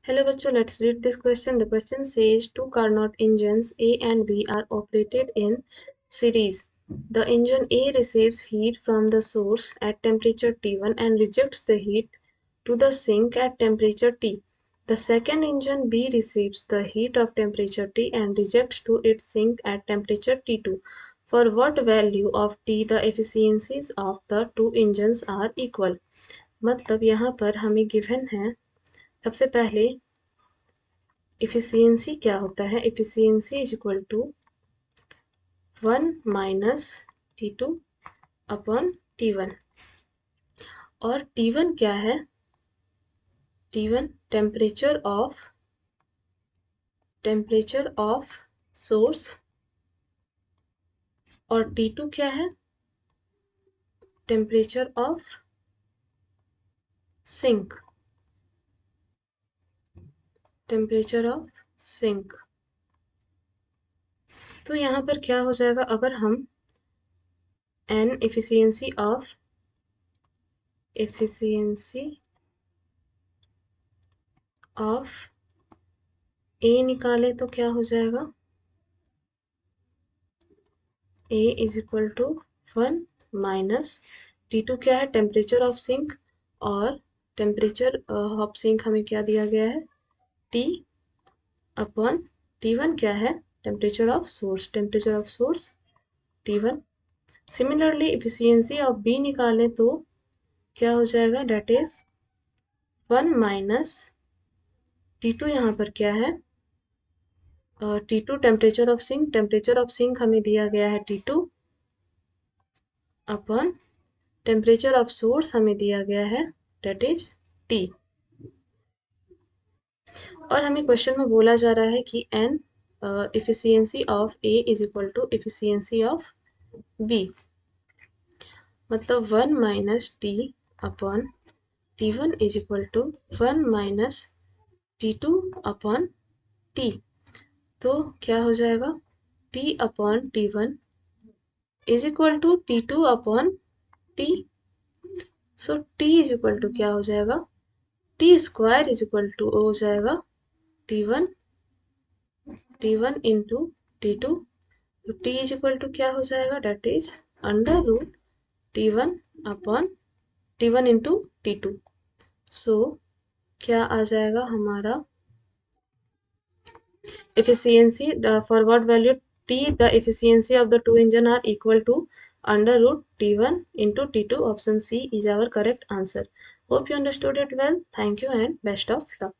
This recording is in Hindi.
Hello bachcho, let's read this question. The question says two Carnot engines A and B are operated in series. The engine A receives heat from the source at temperature T1 and rejects the heat to the sink at temperature T. The second engine B receives the heat of temperature T and rejects to its sink at temperature T2. For what value of T the efficiencies of the two engines are equal? मतलब यहाँ पर हमें गिवन है सबसे पहले इफिशियंसी क्या होता है। Efficiency is equal to 1 minus T2 upon T1 और T1 क्या है। T1 टेम्परेचर ऑफ सोर्स और T2 क्या है, temperature of sink. Temperature of sink. तो यहाँ पर क्या हो जाएगा, अगर हम एन इफिशियंसी ऑफ ए निकाले तो क्या हो जाएगा, A is equal to 1 minus T2 क्या है, टेम्परेचर ऑफ सिंक, और टेम्परेचर ऑफ सिंक हमें क्या दिया गया है, T अपॉन T1 क्या है, temperature of source T1। Similarly efficiency of B निकालें तो क्या हो जाएगा, डेट इज 1 माइनस T2 यहाँ पर क्या है, T2 टेम्परेचर ऑफ सिंक हमें दिया गया है T2 upon temperature of source हमें दिया गया है डेट इज T। और हमें क्वेश्चन में बोला जा रहा है कि an efficiency of A is equal to efficiency of B, मतलब 1 minus T upon T1 is equal to 1 minus T2 upon T। तो क्या हो जाएगा, T upon T1 is equal to T2 upon T। So T is equal to क्या हो जाएगा, T square is equal to हो जाएगा T1 इंटू T2। तो T इज इक्वल टू क्या हो जाएगा, that is under root T1 upon T1 into T2। So क्या आ जाएगा हमारा efficiency for what value T the efficiency of the two engine are equal to under root T1 into T2. Option C is our correct answer. Hope you understood it well. Thank you and best of luck.